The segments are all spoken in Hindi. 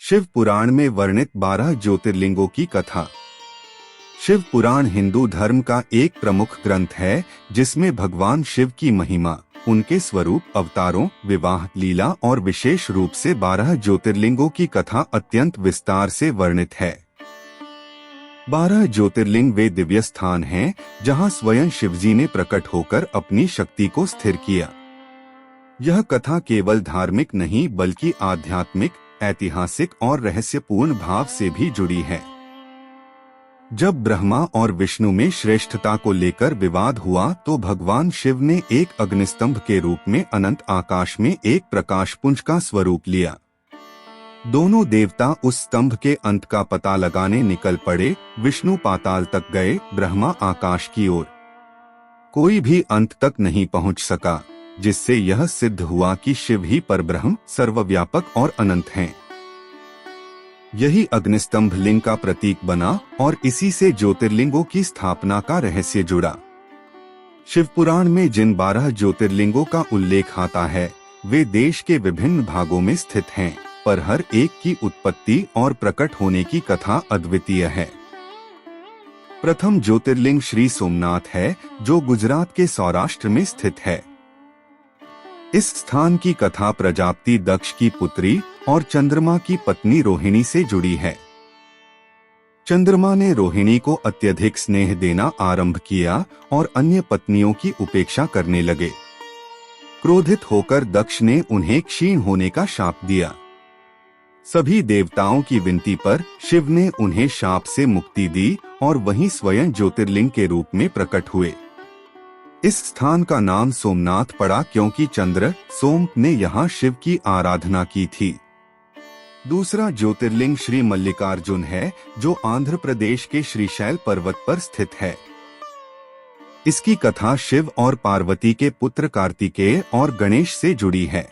शिव पुराण में वर्णित 12 ज्योतिर्लिंगों की कथा। शिव पुराण हिंदू धर्म का एक प्रमुख ग्रंथ है जिसमें भगवान शिव की महिमा, उनके स्वरूप, अवतारों, विवाह लीला और विशेष रूप से 12 ज्योतिर्लिंगों की कथा अत्यंत विस्तार से वर्णित है। 12 ज्योतिर्लिंग वे दिव्य स्थान हैं जहां स्वयं शिवजी ने प्रकट होकर अपनी शक्ति को स्थिर किया। यह कथा केवल धार्मिक नहीं बल्कि आध्यात्मिक, ऐतिहासिक और रहस्यपूर्ण भाव से भी जुड़ी है। जब ब्रह्मा और विष्णु में श्रेष्ठता को लेकर विवाद हुआ तो भगवान शिव ने एक अग्निस्तंभ के रूप में अनंत आकाश में एक प्रकाशपुंज का स्वरूप लिया। दोनों देवता उस स्तंभ के अंत का पता लगाने निकल पड़े। विष्णु पाताल तक गए, ब्रह्मा आकाश की ओर। कोई भी अंत तक नहीं पहुंच सका, जिससे यह सिद्ध हुआ कि शिव ही परब्रह्म, सर्वव्यापक और अनंत हैं। यही अग्निस्तंभ लिंग का प्रतीक बना और इसी से ज्योतिर्लिंगों की स्थापना का रहस्य जुड़ा। शिवपुराण में जिन 12 ज्योतिर्लिंगों का उल्लेख आता है वे देश के विभिन्न भागों में स्थित हैं, पर हर एक की उत्पत्ति और प्रकट होने की कथा अद्वितीय है। प्रथम ज्योतिर्लिंग श्री सोमनाथ है, जो गुजरात के सौराष्ट्र में स्थित है। इस स्थान की कथा प्रजापति दक्ष की पुत्री और चंद्रमा की पत्नी रोहिणी से जुड़ी है। चंद्रमा ने रोहिणी को अत्यधिक स्नेह देना आरंभ किया और अन्य पत्नियों की उपेक्षा करने लगे। क्रोधित होकर दक्ष ने उन्हें क्षीण होने का शाप दिया। सभी देवताओं की विनती पर शिव ने उन्हें शाप से मुक्ति दी और वहीं स्वयं ज्योतिर्लिंग के रूप में प्रकट हुए। इस स्थान का नाम सोमनाथ पड़ा क्योंकि चंद्र सोम ने यहाँ शिव की आराधना की थी। दूसरा ज्योतिर्लिंग श्री मल्लिकार्जुन है, जो आंध्र प्रदेश के श्रीशैल पर्वत पर स्थित है। इसकी कथा शिव और पार्वती के पुत्र कार्तिकेय और गणेश से जुड़ी है।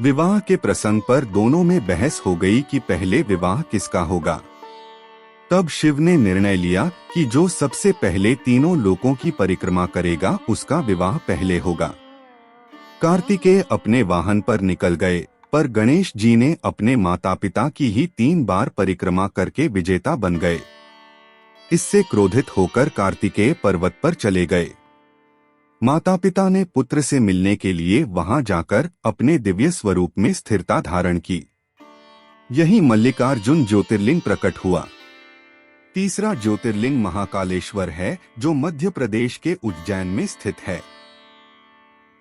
विवाह के प्रसंग पर दोनों में बहस हो गई कि पहले विवाह किसका होगा। तब शिव ने निर्णय लिया कि जो सबसे पहले तीनों लोकों की परिक्रमा करेगा उसका विवाह पहले होगा। कार्तिकेय अपने वाहन पर निकल गए, पर गणेश जी ने अपने माता पिता की ही 3 बार परिक्रमा करके विजेता बन गए। इससे क्रोधित होकर कार्तिकेय पर्वत पर चले गए। माता पिता ने पुत्र से मिलने के लिए वहां जाकर अपने दिव्य स्वरूप में स्थिरता धारण की। यही मल्लिकार्जुन ज्योतिर्लिंग प्रकट हुआ। तीसरा ज्योतिर्लिंग महाकालेश्वर है, जो मध्य प्रदेश के उज्जैन में स्थित है।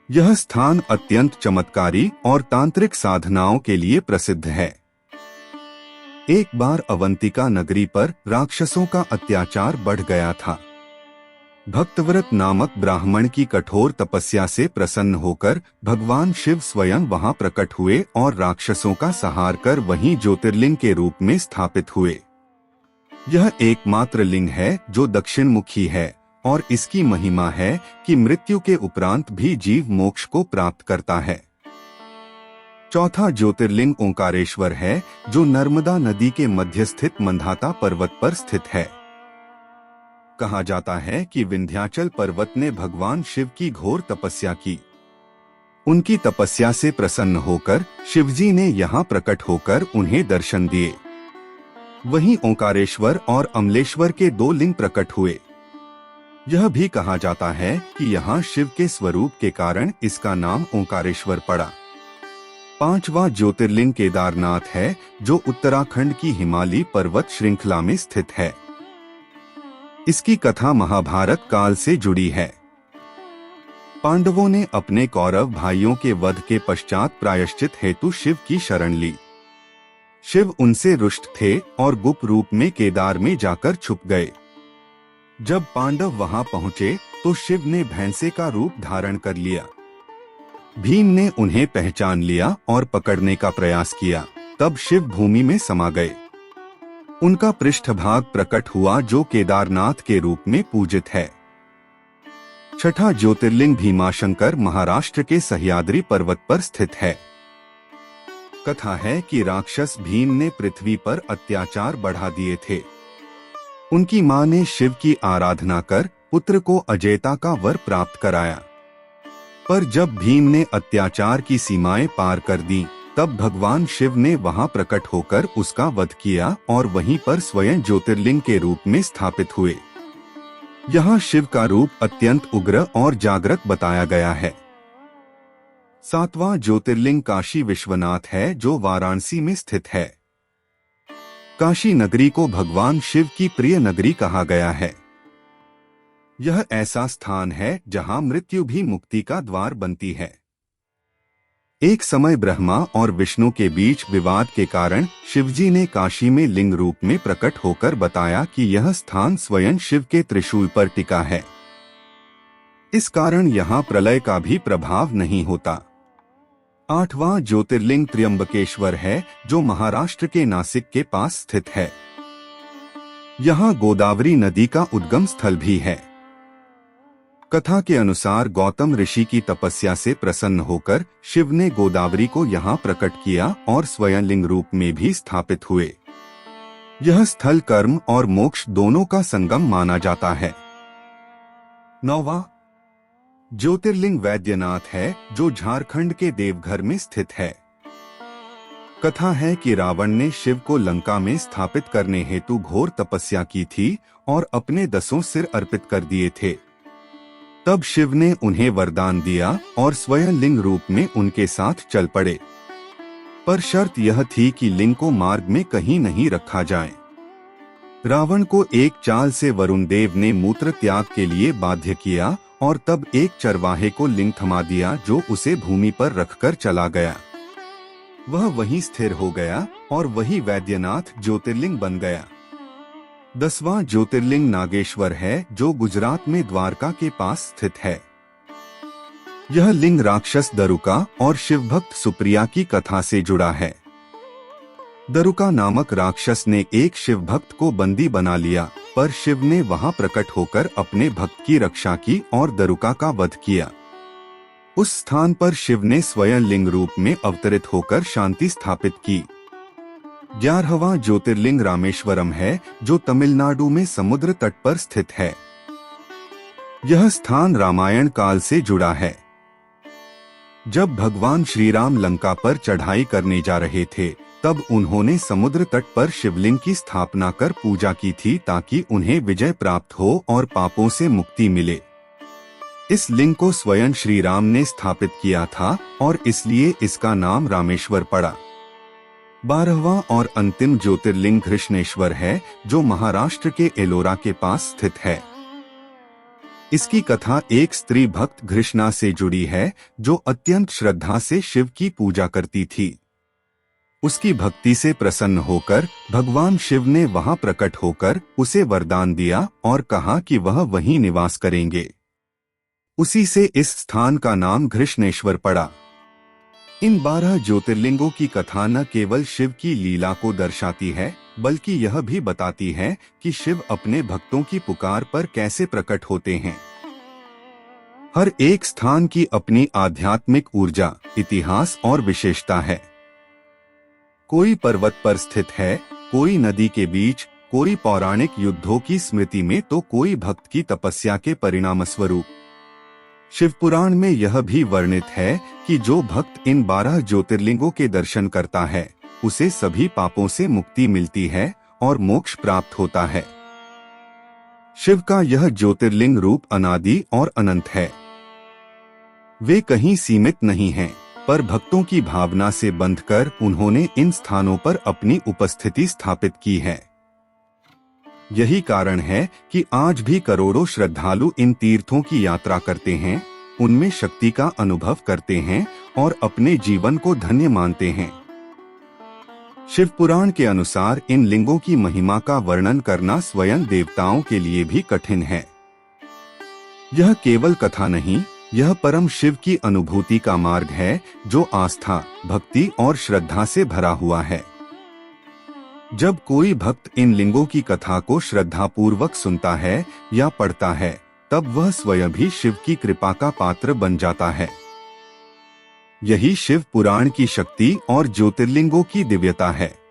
यह स्थान अत्यंत चमत्कारी और तांत्रिक साधनाओं के लिए प्रसिद्ध है। एक बार अवंतिका नगरी पर राक्षसों का अत्याचार बढ़ गया था। भक्तव्रत नामक ब्राह्मण की कठोर तपस्या से प्रसन्न होकर भगवान शिव स्वयं वहां प्रकट हुए और राक्षसों का संहार कर वहीं ज्योतिर्लिंग के रूप में स्थापित हुए। यह एकमात्र लिंग है जो दक्षिण मुखी है और इसकी महिमा है कि मृत्यु के उपरांत भी जीव मोक्ष को प्राप्त करता है। चौथा ज्योतिर्लिंग ओंकारेश्वर है, जो नर्मदा नदी के मध्य स्थित मंधाता पर्वत पर स्थित है। कहा जाता है कि विंध्याचल पर्वत ने भगवान शिव की घोर तपस्या की। उनकी तपस्या से प्रसन्न होकर शिवजी ने यहाँ प्रकट होकर उन्हें दर्शन दिए। वहीं ओंकारेश्वर और अमलेश्वर के 2 लिंग प्रकट हुए। यह भी कहा जाता है कि यहाँ शिव के स्वरूप के कारण इसका नाम ओंकारेश्वर पड़ा। 5वां ज्योतिर्लिंग केदारनाथ है, जो उत्तराखंड की हिमालयी पर्वत श्रृंखला में स्थित है। इसकी कथा महाभारत काल से जुड़ी है। पांडवों ने अपने कौरव भाइयों के वध के पश्चात प्रायश्चित हेतु शिव की शरण ली। शिव उनसे रुष्ट थे और गुप्त रूप में केदार में जाकर छुप गए। जब पांडव वहां पहुंचे तो शिव ने भैंसे का रूप धारण कर लिया। भीम ने उन्हें पहचान लिया और पकड़ने का प्रयास किया। तब शिव भूमि में समा गए। उनका पृष्ठभाग प्रकट हुआ, जो केदारनाथ के रूप में पूजित है। छठा ज्योतिर्लिंग भीमाशंकर महाराष्ट्र के सह्याद्री पर्वत पर स्थित है। कथा है कि राक्षस भीम ने पृथ्वी पर अत्याचार बढ़ा दिए थे। उनकी मां ने शिव की आराधना कर पुत्र को अजेयता का वर प्राप्त कराया। पर जब भीम ने अत्याचार की सीमाएं पार कर दी तब भगवान शिव ने वहां प्रकट होकर उसका वध किया और वहीं पर स्वयं ज्योतिर्लिंग के रूप में स्थापित हुए। यहाँ शिव का रूप अत्यंत उग्र और जागृत बताया गया है। 7वां ज्योतिर्लिंग काशी विश्वनाथ है, जो वाराणसी में स्थित है। काशी नगरी को भगवान शिव की प्रिय नगरी कहा गया है। यह ऐसा स्थान है जहां मृत्यु भी मुक्ति का द्वार बनती है। एक समय ब्रह्मा और विष्णु के बीच विवाद के कारण शिवजी ने काशी में लिंग रूप में प्रकट होकर बताया कि यह स्थान स्वयं शिव के त्रिशूल पर टिका है। इस कारण यहाँ प्रलय का भी प्रभाव नहीं होता। 8वां ज्योतिर्लिंग त्र्यंबकेश्वर है, जो महाराष्ट्र के नासिक के पास स्थित है। यहाँ गोदावरी नदी का उद्गम स्थल भी है। कथा के अनुसार गौतम ऋषि की तपस्या से प्रसन्न होकर शिव ने गोदावरी को यहाँ प्रकट किया और स्वयं लिंग रूप में भी स्थापित हुए। यह स्थल कर्म और मोक्ष दोनों का संगम माना जाता है। 9वां ज्योतिर्लिंग वैद्यनाथ है, जो झारखंड के देवघर में स्थित है। कथा है कि रावण ने शिव को लंका में स्थापित करने हेतु घोर तपस्या की थी और अपने 10 सिर अर्पित कर दिए थे। तब शिव ने उन्हें वरदान दिया और स्वयं लिंग रूप में उनके साथ चल पड़े। पर शर्त यह थी कि लिंग को मार्ग में कहीं नहीं रखा जाए। रावण को एक चाल से वरुण देव ने मूत्र त्याग के लिए बाध्य किया और तब एक चरवाहे को लिंग थमा दिया, जो उसे भूमि पर रखकर चला गया। वह वहीं स्थिर हो गया और वही वैद्यनाथ ज्योतिर्लिंग बन गया। 10वां ज्योतिर्लिंग नागेश्वर है, जो गुजरात में द्वारका के पास स्थित है। यह लिंग राक्षस दरुका और शिव भक्त सुप्रिया की कथा से जुड़ा है। दरुका नामक राक्षस ने एक शिव भक्त को बंदी बना लिया, पर शिव ने वहां प्रकट होकर अपने भक्त की रक्षा की और दरुका का वध किया। उस स्थान पर शिव ने स्वयं लिंग रूप में अवतरित होकर शांति स्थापित की। 11वां ज्योतिर्लिंग रामेश्वरम है, जो तमिलनाडु में समुद्र तट पर स्थित है। यह स्थान रामायण काल से जुड़ा है। जब भगवान श्री राम लंका पर चढ़ाई करने जा रहे थे, तब उन्होंने समुद्र तट पर शिवलिंग की स्थापना कर पूजा की थी, ताकि उन्हें विजय प्राप्त हो और पापों से मुक्ति मिले। इस लिंग को स्वयं श्री राम ने स्थापित किया था और इसलिए इसका नाम रामेश्वर पड़ा। 12वां और अंतिम ज्योतिर्लिंग घृष्णेश्वर है, जो महाराष्ट्र के एलोरा के पास स्थित है। इसकी कथा एक स्त्री भक्त घृष्णा से जुड़ी है, जो अत्यंत श्रद्धा से शिव की पूजा करती थी। उसकी भक्ति से प्रसन्न होकर भगवान शिव ने वहां प्रकट होकर उसे वरदान दिया और कहा कि वह वहीं निवास करेंगे। उसी से इस स्थान का नाम घृष्णेश्वर पड़ा। इन 12 ज्योतिर्लिंगों की कथा न केवल शिव की लीला को दर्शाती है, बल्कि यह भी बताती है कि शिव अपने भक्तों की पुकार पर कैसे प्रकट होते हैं। हर एक स्थान की अपनी आध्यात्मिक ऊर्जा, इतिहास और विशेषता है। कोई पर्वत पर स्थित है, कोई नदी के बीच, कोई पौराणिक युद्धों की स्मृति में, तो कोई भक्त की तपस्या के परिणाम स्वरूप। शिव पुराण में यह भी वर्णित है कि जो भक्त इन 12 ज्योतिर्लिंगों के दर्शन करता है, उसे सभी पापों से मुक्ति मिलती है और मोक्ष प्राप्त होता है। शिव का यह ज्योतिर्लिंग रूप अनादि और अनंत है। वे कहीं सीमित नहीं हैं, पर भक्तों की भावना से बंधकर उन्होंने इन स्थानों पर अपनी उपस्थिति स्थापित की है। यही कारण है कि आज भी करोड़ों श्रद्धालु इन तीर्थों की यात्रा करते हैं, उनमें शक्ति का अनुभव करते हैं और अपने जीवन को धन्य मानते हैं। शिव पुराण के अनुसार इन लिंगों की महिमा का वर्णन करना स्वयं देवताओं के लिए भी कठिन है। यह केवल कथा नहीं, यह परम शिव की अनुभूति का मार्ग है, जो आस्था, भक्ति और श्रद्धा से भरा हुआ है। जब कोई भक्त इन लिंगों की कथा को श्रद्धापूर्वक सुनता है या पढ़ता है, तब वह स्वयं भी शिव की कृपा का पात्र बन जाता है। यही शिव पुराण की शक्ति और ज्योतिर्लिंगों की दिव्यता है।